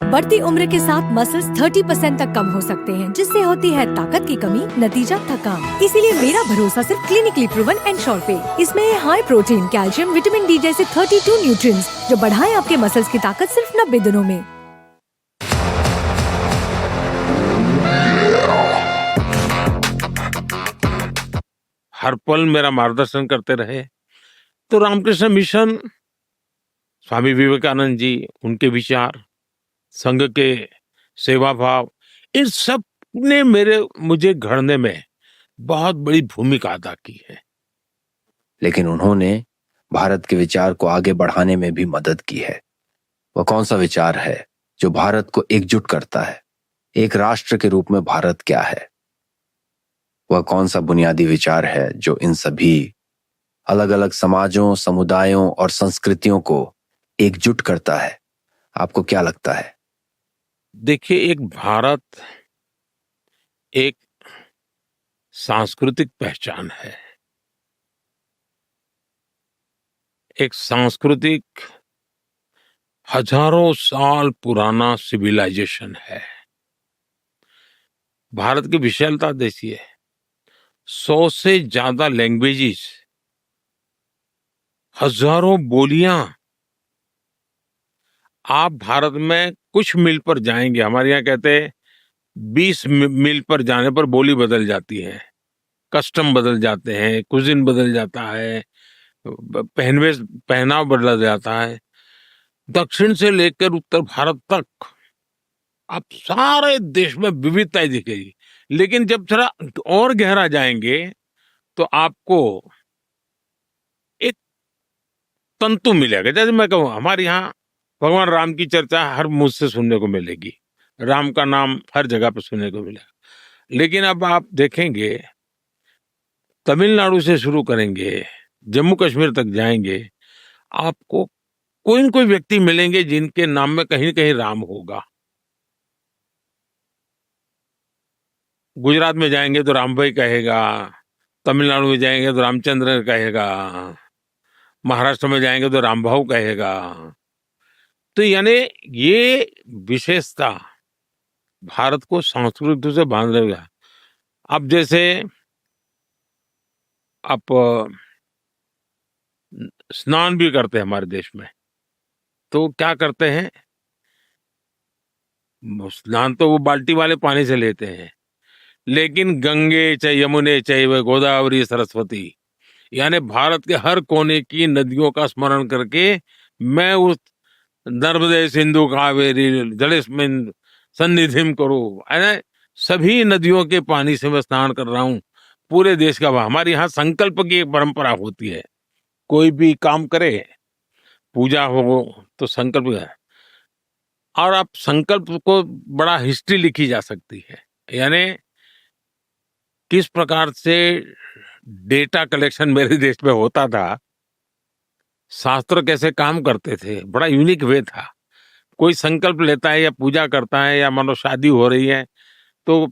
बढ़ती उम्र के साथ मसल्स 30% तक कम हो सकते हैं, जिससे होती है ताकत की कमी, नतीजा थकान। इसीलिए मेरा भरोसा सिर्फ क्लिनिकली प्रूवन एनश्योर पे। इसमें है high protein, calcium, vitamin D जैसे 32 न्यूट्रिएंट्स जो बढ़ाएं आपके मसल्स की ताकत सिर्फ 90 दिनों में। हर पल मेरा मार्गदर्शन करते रहे। तो रामकृष्ण मिशन, स्वामी विवेकानंद जी, उनके विचार, संघ के सेवा भाव, इन सब ने मुझे घड़ने में बहुत बड़ी भूमिका अदा की है। लेकिन उन्होंने भारत के विचार को आगे बढ़ाने में भी मदद की है। वह कौन सा विचार है जो भारत को एकजुट करता है? एक राष्ट्र के रूप में भारत क्या है? वह कौन सा बुनियादी विचार है जो इन सभी अलग अलग समाजों, समुदायों और संस्कृतियों को एकजुट करता है? आपको क्या लगता है? देखिए, एक भारत एक सांस्कृतिक पहचान है, एक सांस्कृतिक हजारों साल पुराना सिविलाइजेशन है। भारत की विशालता देखिए, 100 से ज्यादा लैंग्वेजेस, हजारों बोलियां। आप भारत में कुछ मील पर जाएंगे, हमारे यहाँ कहते हैं 20 मील पर जाने पर बोली बदल जाती है, कस्टम बदल जाते हैं, कुजिन बदल जाता है, पहनाव बदल जाता है। दक्षिण से लेकर उत्तर भारत तक आप सारे देश में विविधताएं दिखेगी। लेकिन जब थोड़ा और गहरा जाएंगे तो आपको एक तंतु मिलेगा। जैसे मैं कहूँ, हमारे यहाँ भगवान राम की चर्चा हर मुंह से सुनने को मिलेगी, राम का नाम हर जगह पर सुनने को मिलेगा। लेकिन अब आप देखेंगे, तमिलनाडु से शुरू करेंगे, जम्मू कश्मीर तक जाएंगे, आपको कोई न कोई व्यक्ति मिलेंगे जिनके नाम में कहीं न कहीं राम होगा। गुजरात में जाएंगे तो राम भाई कहेगा, तमिलनाडु में जाएंगे तो रामचंद्र कहेगा, महाराष्ट्र में जाएंगे तो राम भाऊ कहेगा। तो यानी ये विशेषता भारत को संस्कृति से बांध रहेगा। अब जैसे आप स्नान भी करते हैं हमारे देश में, तो क्या करते हैं, स्नान तो वो बाल्टी वाले पानी से लेते हैं, लेकिन गंगे चाहे यमुने चाहे वह गोदावरी सरस्वती, यानी भारत के हर कोने की नदियों का स्मरण करके मैं उस नर्मदे सिंधु कावेरी जलेस्मिन् सन्निधिम करो, सभी नदियों के पानी से मैं स्नान कर रहा हूं पूरे देश का। हमारे यहाँ संकल्प की एक परंपरा होती है, कोई भी काम करे, पूजा हो तो संकल्प है। और आप संकल्प को बड़ा हिस्ट्री लिखी जा सकती है, यानी किस प्रकार से डेटा कलेक्शन मेरे देश में होता था, शास्त्र कैसे काम करते थे, बड़ा यूनिक वे था। कोई संकल्प लेता है या पूजा करता है या मानो शादी हो रही है तो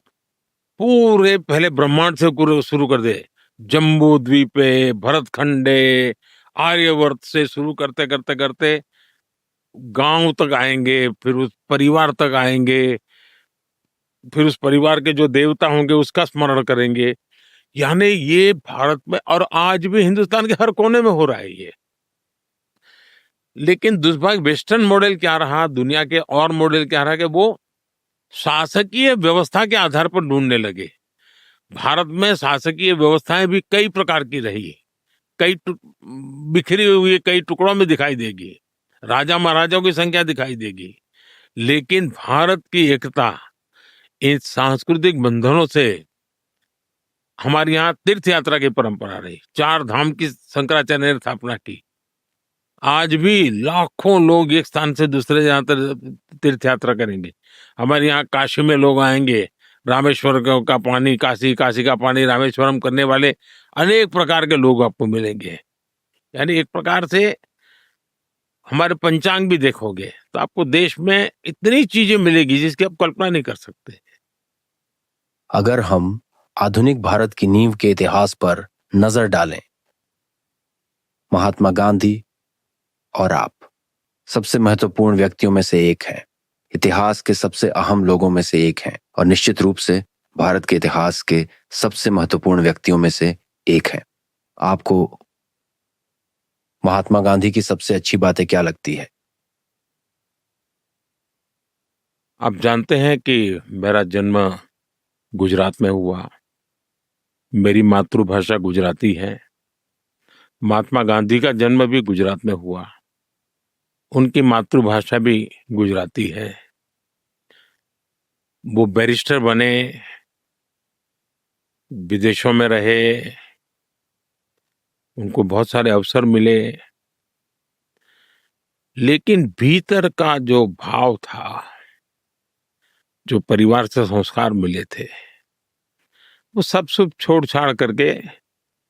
पूरे पहले ब्रह्मांड से शुरू कर दे, जम्बू द्वीपे, भरतखंडे, आर्यवर्त से शुरू करते करते करते गांव तक आएंगे, फिर उस परिवार तक आएंगे, फिर उस परिवार के जो देवता होंगे उसका स्मरण करेंगे। यानी ये भारत में और आज भी हिंदुस्तान के हर कोने में हो रहा है ये। लेकिन दुर्भाग्य वेस्टर्न मॉडल क्या रहा, दुनिया के और मॉडल क्या रहा कि वो शासकीय व्यवस्था के आधार पर ढूंढने लगे। भारत में शासकीय व्यवस्थाएं भी कई प्रकार की रही, कई बिखरी हुई कई टुकड़ों में दिखाई देगी, राजा महाराजाओं की संख्या दिखाई देगी, लेकिन भारत की एकता इन सांस्कृतिक बंधनों से, हमारे यहाँ तीर्थ यात्रा की परंपरा रही, 4 धाम की शंकराचार्य ने स्थापना की। आज भी लाखों लोग एक स्थान से दूसरे तीर्थ यात्रा करेंगे। हमारे यहाँ काशी में लोग आएंगे, रामेश्वर का पानी काशी, काशी का पानी रामेश्वरम करने वाले अनेक प्रकार के लोग आपको मिलेंगे। यानी एक प्रकार से हमारे पंचांग भी देखोगे तो आपको देश में इतनी चीजें मिलेगी जिसकी आप कल्पना नहीं कर सकते। अगर हम आधुनिक भारत की नींव के इतिहास पर नजर डालें, महात्मा गांधी और आप सबसे महत्वपूर्ण व्यक्तियों में से एक हैं। इतिहास के सबसे अहम लोगों में से एक हैं और निश्चित रूप से भारत के इतिहास के सबसे महत्वपूर्ण व्यक्तियों में से एक हैं। आपको महात्मा गांधी की सबसे अच्छी बातें क्या लगती है? आप जानते हैं कि मेरा जन्म गुजरात में हुआ। मेरी मातृभाषा गुजराती है। महात्मा गांधी का जन्म भी गुजरात में हुआ। उनकी मातृभाषा भी गुजराती है। वो बैरिस्टर बने, विदेशों में रहे, उनको बहुत सारे अवसर मिले, लेकिन भीतर का जो भाव था, जो परिवार से संस्कार मिले थे, वो सब छोड़ छाड़ करके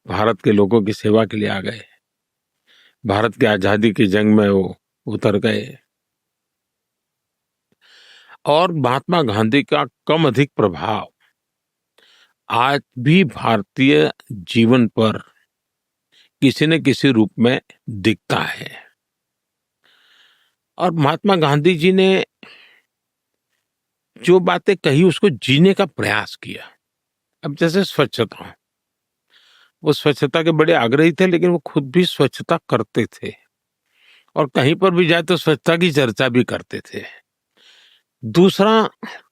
भारत के लोगों की सेवा के लिए आ गए। भारत की आजादी की जंग में वो उतर गए और महात्मा गांधी का कम अधिक प्रभाव आज भी भारतीय जीवन पर किसी न किसी रूप में दिखता है। और महात्मा गांधी जी ने जो बातें कही उसको जीने का प्रयास किया। अब जैसे स्वच्छता, वो स्वच्छता के बड़े आग्रही थे, लेकिन वो खुद भी स्वच्छता करते थे और कहीं पर भी जाए तो स्वच्छता की चर्चा भी करते थे। दूसरा,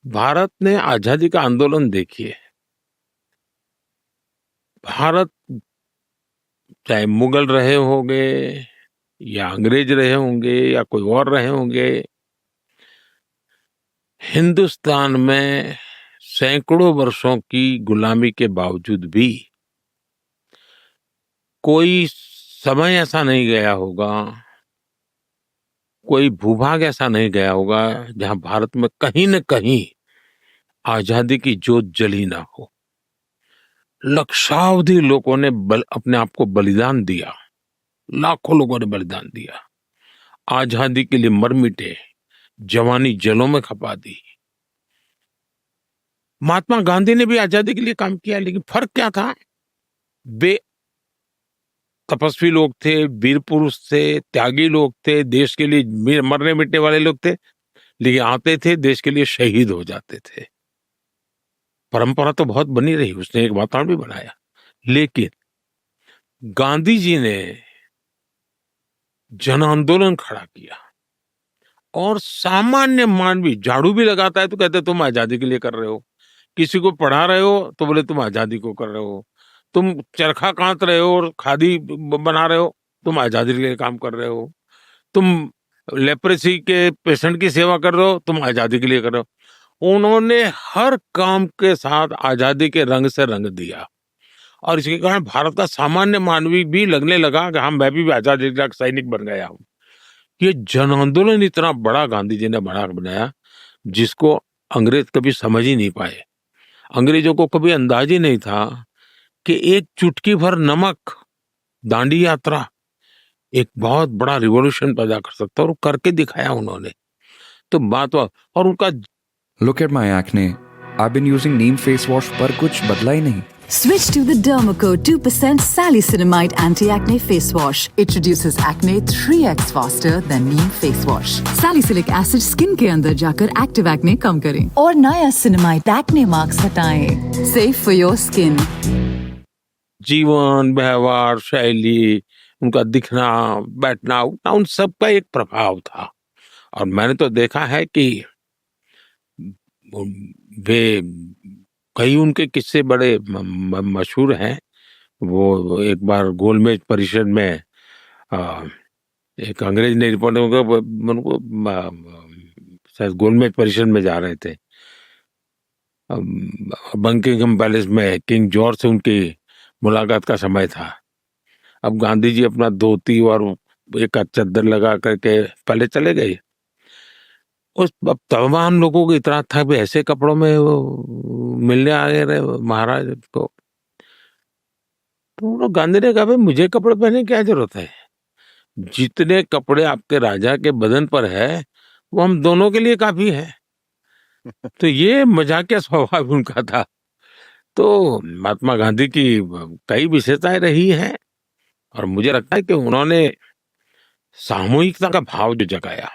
भारत ने आजादी का आंदोलन देखिए। भारत चाहे मुगल रहे होंगे या अंग्रेज रहे होंगे या कोई और रहे होंगे, हिंदुस्तान में सैकड़ों वर्षों की गुलामी के बावजूद भी कोई समय ऐसा नहीं गया होगा, कोई भूभाग ऐसा नहीं गया होगा जहां भारत में कहीं न कहीं आजादी की जोत जली ना हो। लक्षावधि लोगों ने अपने आप को बलिदान दिया, लाखों लोगों ने बलिदान दिया, आजादी के लिए मर मिटे, जवानी जलों में खपा दी। महात्मा गांधी ने भी आजादी के लिए काम किया, लेकिन फर्क क्या था? वे तपस्वी लोग थे, वीर पुरुष थे, त्यागी लोग थे, देश के लिए मरने मिटने वाले लोग थे, लेकिन आते थे देश के लिए शहीद हो जाते थे। परंपरा तो बहुत बनी रही, उसने एक वातावरण भी बनाया, लेकिन गांधी जी ने जन आंदोलन खड़ा किया और सामान्य मानवी झाड़ू भी लगाता है तो कहते तुम आजादी के लिए कर रहे हो, किसी को पढ़ा रहे हो तो बोले तुम आजादी को कर रहे हो, तुम चरखा काट रहे हो और खादी बना रहे हो, तुम आजादी के लिए काम कर रहे हो, तुम लेप्रेसी के पेशेंट की सेवा कर रहे हो, तुम आजादी के लिए कर रहे हो। उन्होंने हर काम के साथ आजादी के रंग से रंग दिया और इसके कारण भारत का सामान्य मानवी भी लगने लगा कि हम मैं भी आजादी का सैनिक बन गया हूं। ये जन आंदोलन इतना बड़ा गांधी जी ने बड़ा बनाया जिसको अंग्रेज कभी समझ ही नहीं पाए। अंग्रेजों को कभी अंदाज ही नहीं था कि एक चुटकी भर नमक, दांडी यात्रा एक बहुत बड़ा रिवॉल्यूशन पैदा कर सकता है, और करके दिखाया उन्होंने। तो बात और उनका Look at my acne. I've been using neem face wash पर कुछ बदला ही नहीं। Switch to the Dermaco 2% Salicylamide Anti-Acne Face Wash. It reduces acne 3x faster than neem face wash. Salicylic acid skin के अंदर जाकर active acne कम करें और Niacinamide acne marks हटाएं. Safe for your skin. जीवन, व्यवहार, शैली, उनका दिखना, बैठना, उठना, उन सब का एक प्रभाव था। और मैंने तो देखा है कि वे कई उनके किस्से बड़े मशहूर हैं। वो एक बार गोलमेज परिषद में एक अंग्रेज ने रिपोर्ट उनको शायद गोलमेज परिषद में जा रहे थे, बकिंघम पैलेस में किंग जॉर्ज से उनकी मुलाकात का समय था। अब गांधी जी अपना धोती और एक चद्दर लगा करके पहले चले गए। उस तमाम लोगों को इतना था भी ऐसे कपड़ों में वो मिलने आ रहे महाराज को। तो गांधी ने कहा भाई मुझे कपड़े पहनने की क्या जरूरत है, जितने कपड़े आपके राजा के बदन पर है वो हम दोनों के लिए काफी है। तो ये मजाकिया स्वभाव उनका था। तो महात्मा गांधी की कई विशेषताएं रही हैं और मुझे लगता है कि उन्होंने सामूहिकता का भाव जो जगाया